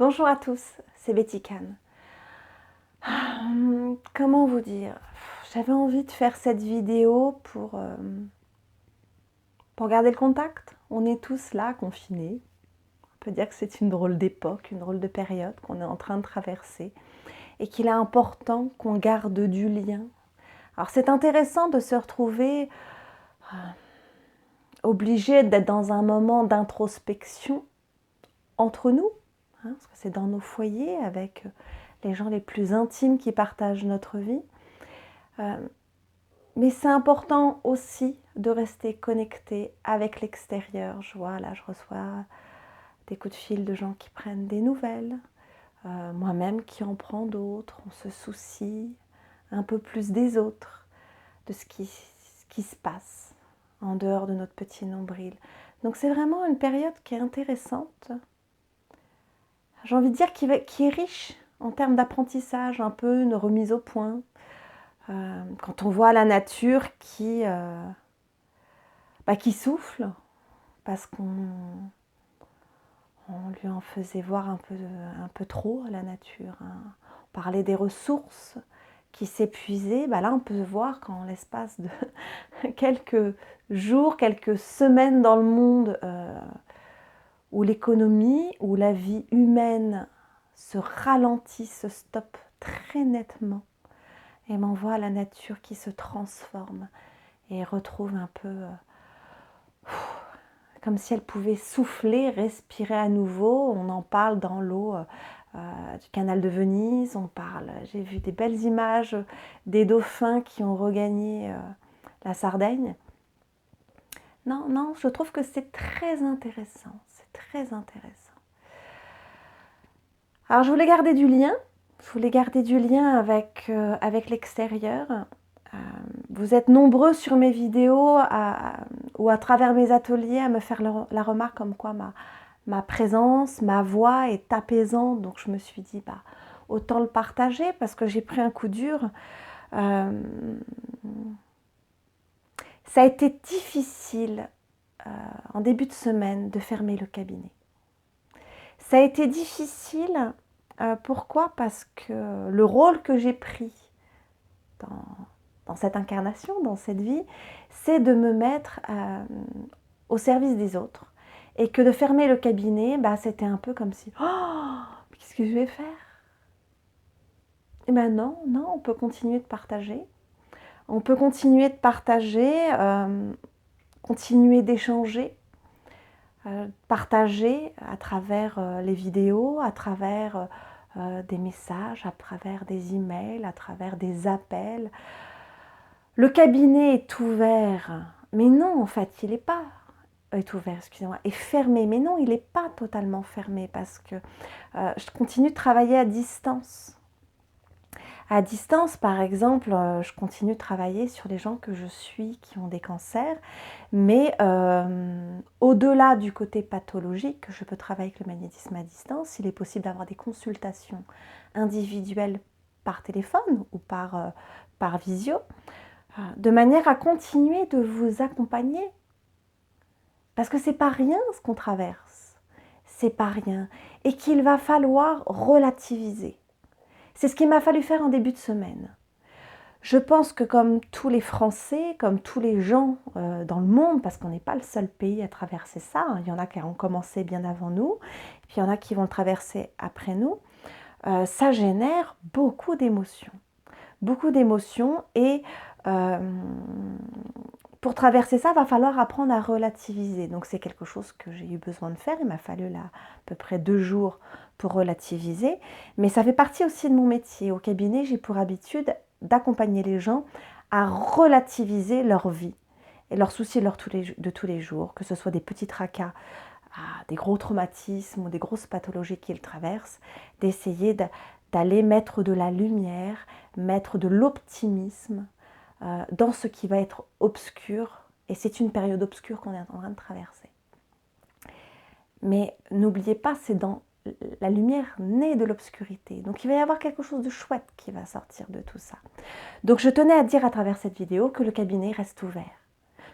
Bonjour à tous, c'est Betty Kahn. Comment vous dire? J'avais envie de faire cette vidéo pour garder le contact. On est tous là, confinés. On peut dire que c'est une drôle d'époque, une drôle de période qu'on est en train de traverser et qu'il est important qu'on garde du lien. Alors c'est intéressant de se retrouver obligé d'être dans un moment d'introspection entre nous, parce que c'est dans nos foyers avec les gens les plus intimes qui partagent notre vie. Mais c'est important aussi de rester connecté avec l'extérieur. Je vois, là, je reçois des coups de fil de gens qui prennent des nouvelles, moi-même qui en prends d'autres. On se soucie un peu plus des autres, de ce qui se passe en dehors de notre petit nombril. Donc c'est vraiment une période qui est intéressante. J'ai envie de dire qui est riche en termes d'apprentissage, un peu une remise au point. Quand on voit la nature qui souffle, parce qu'on lui en faisait voir un peu trop à la nature. On parlait des ressources qui s'épuisaient. Là, on peut voir qu'en l'espace de quelques jours, quelques semaines dans le monde, où l'économie, où la vie humaine se ralentit, se stoppe très nettement, et on voit la nature qui se transforme et retrouve un peu comme si elle pouvait souffler, respirer à nouveau. On en parle dans l'eau du canal de Venise, j'ai vu des belles images des dauphins qui ont regagné la Sardaigne. Non, je trouve que c'est très intéressant, Alors je voulais garder du lien, avec l'extérieur. Vous êtes nombreux sur mes vidéos ou à travers mes ateliers à me faire la remarque comme quoi ma présence, ma voix est apaisante. Donc je me suis dit, autant le partager parce que j'ai pris un coup dur. Ça a été difficile en début de semaine de fermer le cabinet. Ça a été difficile, pourquoi? Parce que le rôle que j'ai pris dans cette incarnation, dans cette vie, c'est de me mettre au service des autres. Et que de fermer le cabinet, c'était un peu comme si, qu'est-ce que je vais faire? Et non, on peut continuer de partager. On peut continuer de partager, continuer d'échanger, partager à travers les vidéos, à travers des messages, à travers des emails, à travers des appels. Le cabinet est ouvert, mais non, en fait, il n'est pas ouvert, excusez-moi, est fermé, mais non, il n'est pas totalement fermé parce que je continue de travailler à distance. À distance, par exemple, je continue de travailler sur les gens que je suis qui ont des cancers, mais au-delà du côté pathologique, je peux travailler avec le magnétisme à distance. Il est possible d'avoir des consultations individuelles par téléphone ou par visio, de manière à continuer de vous accompagner. Parce que c'est pas rien ce qu'on traverse, c'est pas rien, et qu'il va falloir relativiser. C'est ce qu'il m'a fallu faire en début de semaine. Je pense que comme tous les Français, comme tous les gens dans le monde, parce qu'on n'est pas le seul pays à traverser ça, il y en a qui ont commencé bien avant nous, puis il y en a qui vont le traverser après nous, ça génère beaucoup d'émotions. Beaucoup d'émotions et pour traverser ça, il va falloir apprendre à relativiser. Donc c'est quelque chose que j'ai eu besoin de faire. Il m'a fallu là à peu près 2 jours pour relativiser. Mais ça fait partie aussi de mon métier. Au cabinet, j'ai pour habitude d'accompagner les gens à relativiser leur vie et leurs soucis de tous les jours, que ce soit des petits tracas, des gros traumatismes ou des grosses pathologies qu'ils traversent, d'essayer d'aller mettre de la lumière, mettre de l'optimisme dans ce qui va être obscur, et c'est une période obscure qu'on est en train de traverser. Mais n'oubliez pas, c'est dans la lumière née de l'obscurité. Donc il va y avoir quelque chose de chouette qui va sortir de tout ça. Donc je tenais à dire à travers cette vidéo que le cabinet reste ouvert,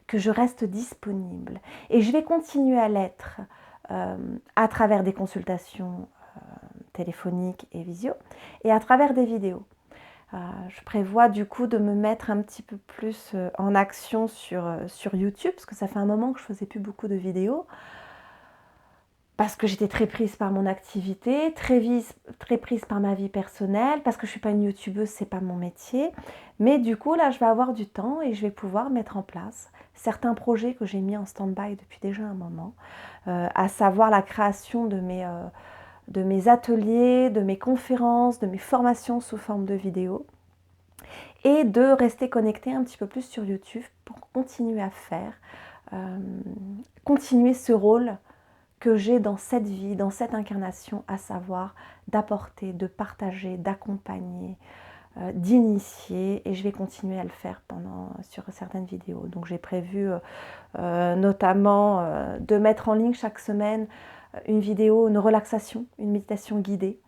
que je reste disponible. Et je vais continuer à l'être à travers des consultations téléphonique et visio, et à travers des vidéos. Je prévois du coup de me mettre un petit peu plus en action sur YouTube, parce que ça fait un moment que je ne faisais plus beaucoup de vidéos, parce que j'étais très prise par mon activité, très prise par ma vie personnelle, parce que je ne suis pas une youtubeuse, c'est pas mon métier. Mais du coup, là, je vais avoir du temps et je vais pouvoir mettre en place certains projets que j'ai mis en stand-by depuis déjà un moment, à savoir la création de mes ateliers, de mes conférences, de mes formations sous forme de vidéos, et de rester connectée un petit peu plus sur YouTube pour continuer à faire, continuer ce rôle que j'ai dans cette vie, dans cette incarnation, à savoir d'apporter, de partager, d'accompagner, d'initier, et je vais continuer à le faire sur certaines vidéos. Donc j'ai prévu notamment de mettre en ligne chaque semaine une vidéo, une relaxation, une méditation guidée.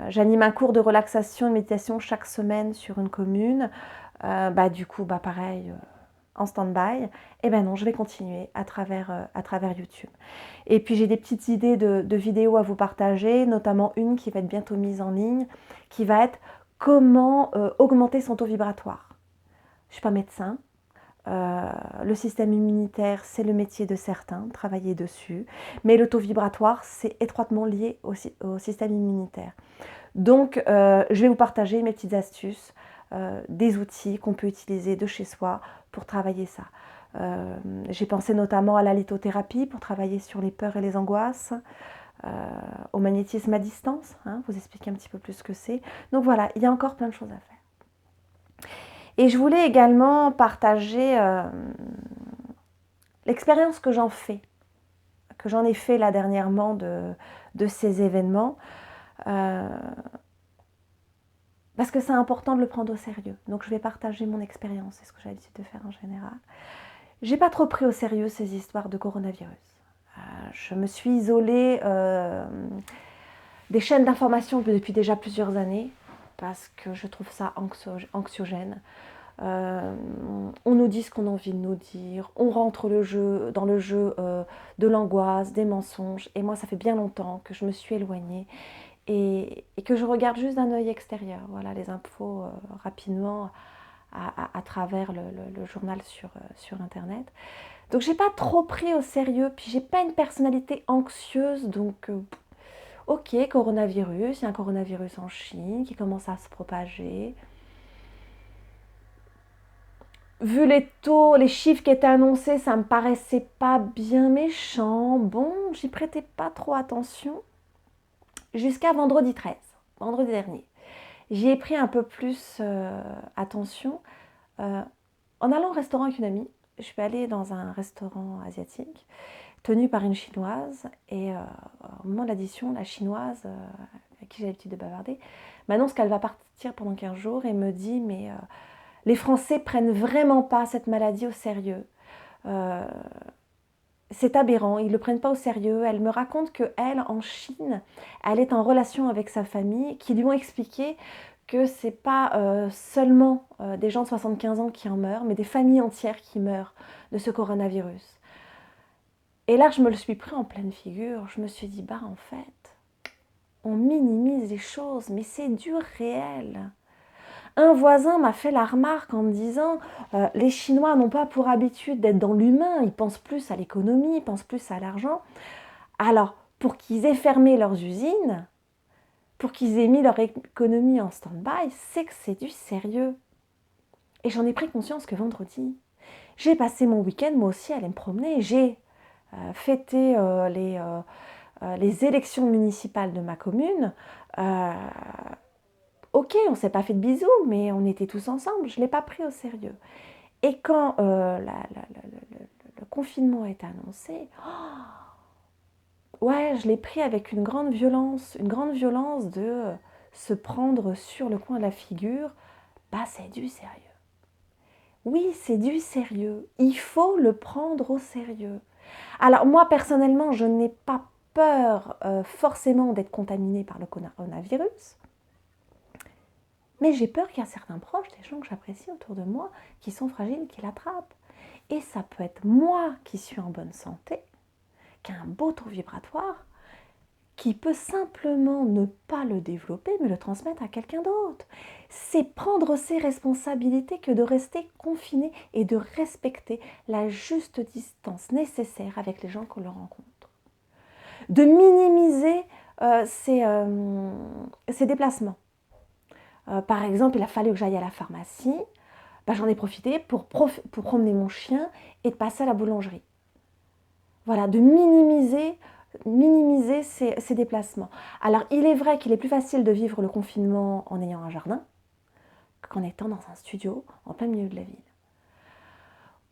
J'anime un cours de relaxation et de méditation chaque semaine sur une commune. Du coup, pareil, en stand-by. Et ben non, je vais continuer à travers YouTube. Et puis j'ai des petites idées de vidéos à vous partager, notamment une qui va être bientôt mise en ligne, qui va être comment augmenter son taux vibratoire. Je ne suis pas médecin. Le système immunitaire, c'est le métier de certains, travailler dessus. Mais le taux vibratoire, c'est étroitement lié au système immunitaire. Donc, je vais vous partager mes petites astuces, des outils qu'on peut utiliser de chez soi pour travailler ça. J'ai pensé notamment à la lithothérapie pour travailler sur les peurs et les angoisses, au magnétisme à distance, vous expliquer un petit peu plus ce que c'est. Donc voilà, il y a encore plein de choses à faire. Et je voulais également partager l'expérience que j'en ai fait là dernièrement de ces événements. Parce que c'est important de le prendre au sérieux. Donc je vais partager mon expérience, c'est ce que j'ai l'habitude de faire en général. J'ai pas trop pris au sérieux ces histoires de coronavirus. Je me suis isolée des chaînes d'information depuis déjà plusieurs années, parce que je trouve ça anxiogène. On nous dit ce qu'on a envie de nous dire, on rentre dans le jeu de l'angoisse, des mensonges, et moi ça fait bien longtemps que je me suis éloignée et que je regarde juste d'un œil extérieur, voilà, les infos rapidement à travers le journal sur internet. Donc j'ai pas trop pris au sérieux, puis j'ai pas une personnalité anxieuse, donc ok, coronavirus, il y a un coronavirus en Chine qui commence à se propager. Vu les taux, les chiffres qui étaient annoncés, ça me paraissait pas bien méchant. Bon, j'y prêtais pas trop attention. Jusqu'à vendredi 13, vendredi dernier. J'y ai pris un peu plus attention. En allant au restaurant avec une amie, je suis allée dans un restaurant asiatique tenu par une chinoise. Et au moment de l'addition, la chinoise, avec qui j'ai l'habitude de bavarder, m'annonce qu'elle va partir pendant 15 jours et me dit « mais les Français prennent vraiment pas cette maladie au sérieux. C'est aberrant, ils ne le prennent pas au sérieux. » Elle me raconte qu'elle, en Chine, elle est en relation avec sa famille, qui lui ont expliqué que ce n'est pas seulement des gens de 75 ans qui en meurent, mais des familles entières qui meurent de ce coronavirus. Et là, je me le suis pris en pleine figure. Je me suis dit, en fait, on minimise les choses, mais c'est du réel. Un voisin m'a fait la remarque en me disant les Chinois n'ont pas pour habitude d'être dans l'humain, ils pensent plus à l'économie, ils pensent plus à l'argent. Alors, pour qu'ils aient fermé leurs usines, pour qu'ils aient mis leur économie en stand-by, c'est que c'est du sérieux. Et j'en ai pris conscience que vendredi, j'ai passé mon week-end moi aussi à aller me promener. J'ai fêté les élections municipales de ma commune. Ok, on ne s'est pas fait de bisous, mais on était tous ensemble. Je ne l'ai pas pris au sérieux. Et quand le confinement a été annoncé, ouais, je l'ai pris avec une grande violence de se prendre sur le coin de la figure. C'est du sérieux. Oui, c'est du sérieux. Il faut le prendre au sérieux. Alors moi, personnellement, je n'ai pas peur forcément d'être contaminée par le coronavirus. Mais j'ai peur qu'il y a certains proches, des gens que j'apprécie autour de moi, qui sont fragiles, qui l'attrapent. Et ça peut être moi qui suis en bonne santé, qui a un beau taux vibratoire, qui peut simplement ne pas le développer, mais le transmettre à quelqu'un d'autre. C'est prendre ses responsabilités que de rester confiné et de respecter la juste distance nécessaire avec les gens qu'on rencontre. De minimiser ses déplacements. Par exemple, il a fallu que j'aille à la pharmacie, j'en ai profité pour promener mon chien et de passer à la boulangerie. Voilà, de minimiser ses déplacements. Alors, il est vrai qu'il est plus facile de vivre le confinement en ayant un jardin qu'en étant dans un studio en plein milieu de la ville.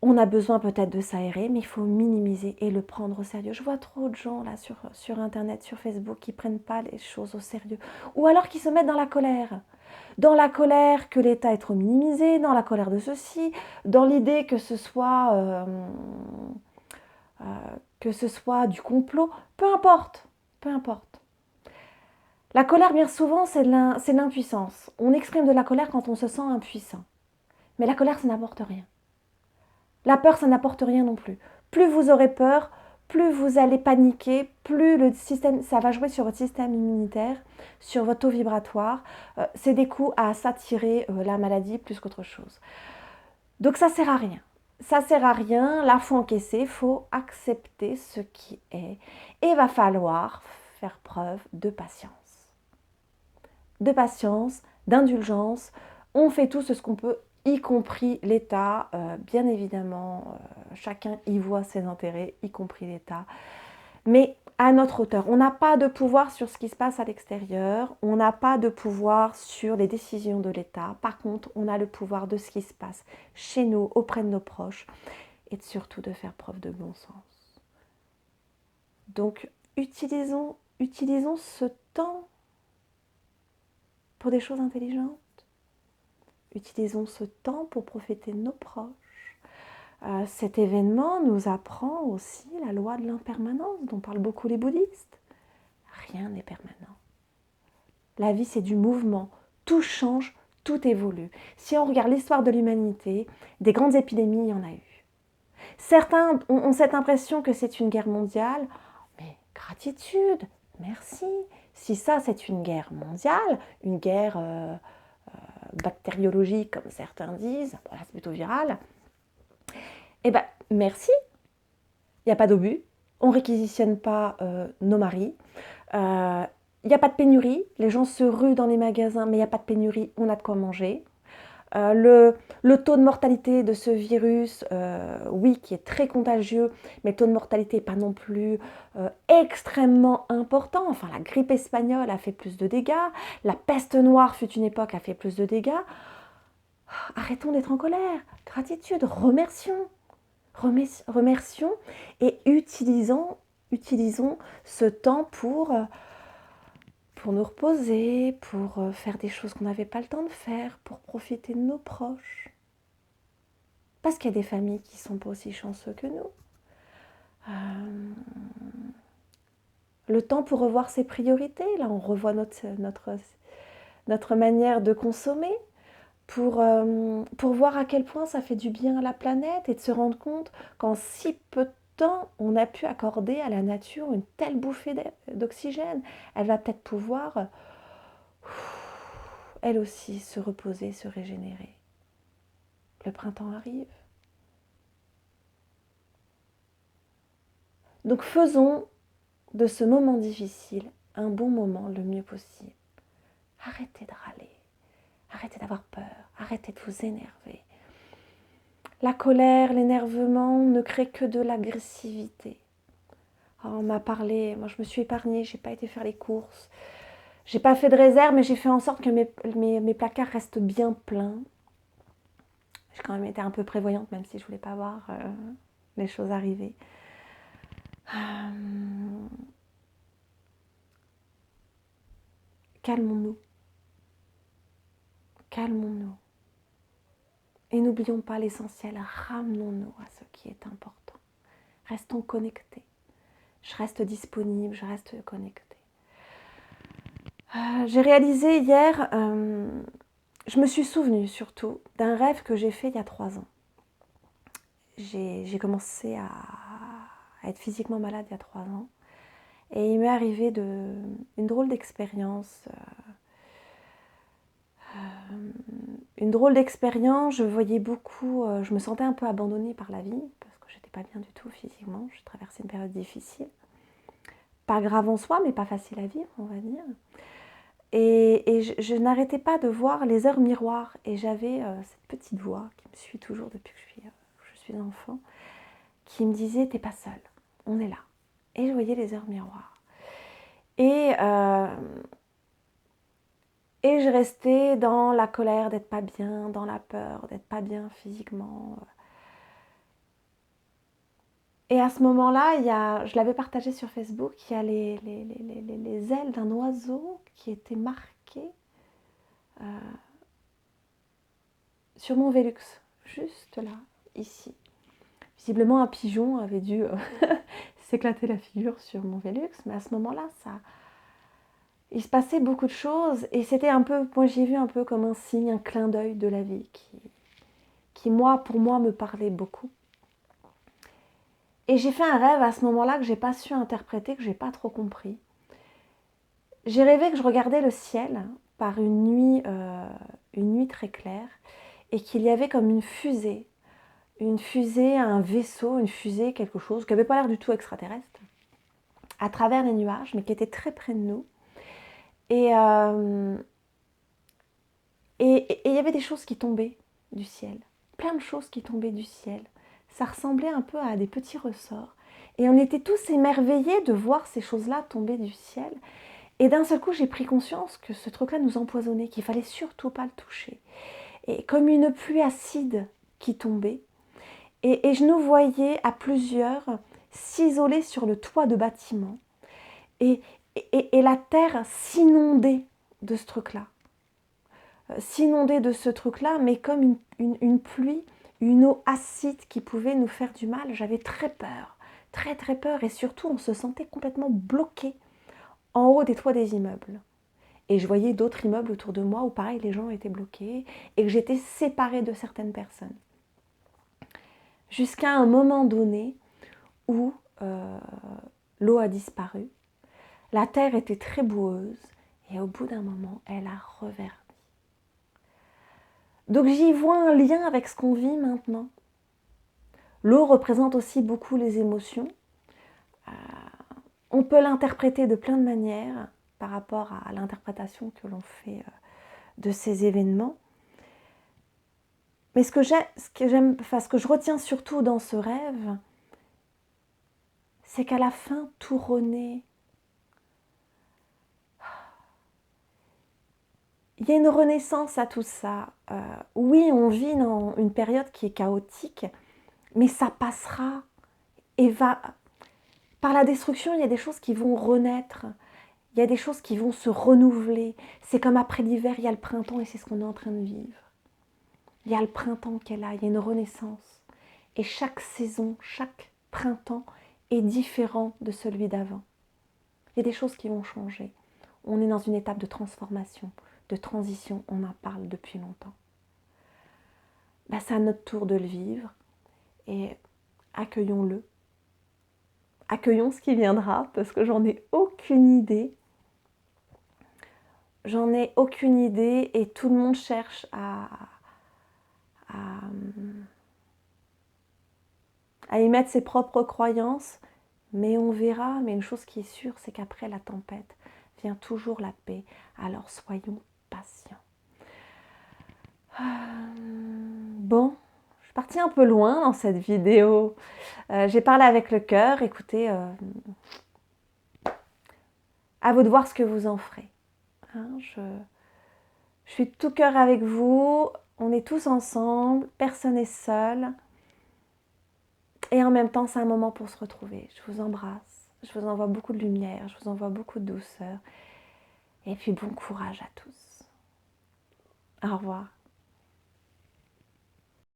On a besoin peut-être de s'aérer, mais il faut minimiser et le prendre au sérieux. Je vois trop de gens là sur Internet, sur Facebook, qui ne prennent pas les choses au sérieux. Ou alors qui se mettent dans la colère. Dans la colère que l'État est trop minimisé, dans la colère de ceci, dans l'idée que ce soit du complot, peu importe, peu importe. La colère, bien souvent, c'est l'impuissance. On exprime de la colère quand on se sent impuissant. Mais la colère, ça n'apporte rien. La peur, ça n'apporte rien non plus. Plus vous aurez peur, plus vous allez paniquer, plus ça va jouer sur votre système immunitaire, sur votre taux vibratoire. C'est des coups à s'attirer la maladie plus qu'autre chose. Donc ça sert à rien. Ça sert à rien, là, il faut encaisser, il faut accepter ce qui est. Et il va falloir faire preuve de patience. De patience, d'indulgence. On fait tous ce qu'on peut, y compris l'État. Bien évidemment, chacun y voit ses intérêts, y compris l'État. Mais à notre hauteur, on n'a pas de pouvoir sur ce qui se passe à l'extérieur, on n'a pas de pouvoir sur les décisions de l'État. Par contre, on a le pouvoir de ce qui se passe chez nous, auprès de nos proches, et surtout de faire preuve de bon sens. Donc, utilisons ce temps pour des choses intelligentes. Utilisons ce temps pour profiter de nos proches. Cet événement nous apprend aussi la loi de l'impermanence dont parlent beaucoup les bouddhistes. Rien n'est permanent. La vie, c'est du mouvement. Tout change, tout évolue. Si on regarde l'histoire de l'humanité, des grandes épidémies, il y en a eu. Certains ont cette impression que c'est une guerre mondiale, mais gratitude, merci. Si ça, c'est une guerre mondiale, une guerre bactériologique, comme certains disent, voilà, c'est plutôt viral, eh bien, merci. Il n'y a pas d'obus, on ne réquisitionne pas nos maris, il n'y a pas de pénurie, les gens se ruent dans les magasins, mais il n'y a pas de pénurie, on a de quoi manger. Le taux de mortalité de ce virus, oui, qui est très contagieux, mais le taux de mortalité n'est pas non plus extrêmement important. Enfin, la grippe espagnole a fait plus de dégâts, la peste noire fut une époque, a fait plus de dégâts. Arrêtons d'être en colère, gratitude, remercions et utilisons ce temps pour nous reposer, pour faire des choses qu'on n'avait pas le temps de faire, pour profiter de nos proches. Parce qu'il y a des familles qui ne sont pas aussi chanceux que nous. Le temps pour revoir ses priorités, là on revoit notre manière de consommer, pour voir à quel point ça fait du bien à la planète et de se rendre compte qu'en si peu de temps, on a pu accorder à la nature une telle bouffée d'oxygène. Elle va peut-être pouvoir, elle aussi, se reposer, se régénérer. Le printemps arrive. Donc faisons de ce moment difficile un bon moment le mieux possible. Arrêtez de râler, arrêtez d'avoir peur, arrêtez de vous énerver. La colère, l'énervement ne créent que de l'agressivité. Oh, on m'a parlé, moi je me suis épargnée, j'ai pas été faire les courses. J'ai pas fait de réserve, mais j'ai fait en sorte que mes placards restent bien pleins. J'ai quand même été un peu prévoyante, même si je voulais pas voir les choses arriver. Calmons-nous. Calmons-nous. Et n'oublions pas l'essentiel, ramenons-nous à ce qui est important. Restons connectés. Je reste disponible, je reste connectée. J'ai réalisé hier, je me suis souvenue surtout d'un rêve que j'ai fait il y a 3 ans. J'ai commencé à être physiquement malade il y a 3 ans. Et il m'est arrivé une drôle d'expérience. Une drôle d'expérience, je voyais beaucoup, je me sentais un peu abandonnée par la vie, parce que j'étais pas bien du tout physiquement, je traversais une période difficile. Pas grave en soi, mais pas facile à vivre, on va dire. Et je n'arrêtais pas de voir les heures miroirs. Et j'avais cette petite voix qui me suit toujours depuis que je suis enfant, qui me disait, t'es pas seule, on est là. Et je voyais les heures miroirs. Et je restais dans la colère d'être pas bien, dans la peur d'être pas bien physiquement. Et à ce moment-là, je l'avais partagé sur Facebook, il y a les ailes d'un oiseau qui étaient marquées sur mon Velux, juste là, ici. Visiblement, un pigeon avait dû s'éclater la figure sur mon Velux, mais à ce moment-là, il se passait beaucoup de choses et c'était un peu, moi j'ai vu un peu comme un signe, un clin d'œil de la vie qui pour moi, me parlait beaucoup. Et j'ai fait un rêve à ce moment-là que j'ai pas su interpréter, que j'ai pas trop compris. J'ai rêvé que je regardais le ciel par une nuit très claire et qu'il y avait comme une fusée, un vaisseau, une fusée, quelque chose qui n'avait pas l'air du tout extraterrestre, à travers les nuages, mais qui était très près de nous. Et il y avait des choses qui tombaient du ciel, plein de choses qui tombaient du ciel. Ça ressemblait un peu à des petits ressorts. Et on était tous émerveillés de voir ces choses-là tomber du ciel. Et d'un seul coup, j'ai pris conscience que ce truc-là nous empoisonnait, qu'il fallait surtout pas le toucher. Et comme une pluie acide qui tombait. Et je nous voyais à plusieurs s'isoler sur le toit de bâtiment. Et la terre s'inondait de ce truc-là. S'inonder de ce truc-là, mais comme une pluie, une eau acide qui pouvait nous faire du mal. J'avais très peur, très très peur, et surtout on se sentait complètement bloqué en haut des toits des immeubles. Et je voyais d'autres immeubles autour de moi où pareil les gens étaient bloqués et que j'étais séparée de certaines personnes. Jusqu'à un moment donné où l'eau a disparu, la terre était très boueuse et au bout d'un moment elle a reverdi. Donc j'y vois un lien avec ce qu'on vit maintenant. L'eau représente aussi beaucoup les émotions. On peut l'interpréter de plein de manières par rapport à l'interprétation que l'on fait de ces événements. Mais ce que je retiens surtout dans ce rêve, c'est qu'à la fin, tout renaît. Il y a une renaissance à tout ça. Oui, on vit dans une période qui est chaotique, mais ça passera. Et par la destruction, il y a des choses qui vont renaître. Il y a des choses qui vont se renouveler. C'est comme après l'hiver, il y a le printemps et c'est ce qu'on est en train de vivre. Il y a le printemps qui est là, il y a une renaissance. Et chaque saison, chaque printemps est différent de celui d'avant. Il y a des choses qui vont changer. On est dans une étape de transformation, de transition, on en parle depuis longtemps. C'est à notre tour de le vivre et accueillons-le. Accueillons ce qui viendra parce que j'en ai aucune idée. J'en ai aucune idée et tout le monde cherche à y mettre ses propres croyances, mais on verra. Mais une chose qui est sûre, c'est qu'après la tempête vient toujours la paix. Alors soyons patients. Bon, je suis partie un peu loin dans cette vidéo. J'ai parlé avec le cœur. Écoutez, à vous de voir ce que vous en ferez. Hein, je suis de tout cœur avec vous. On est tous ensemble. Personne n'est seul. Et en même temps, c'est un moment pour se retrouver. Je vous embrasse. Je vous envoie beaucoup de lumière. Je vous envoie beaucoup de douceur. Et puis bon courage à tous. Au revoir.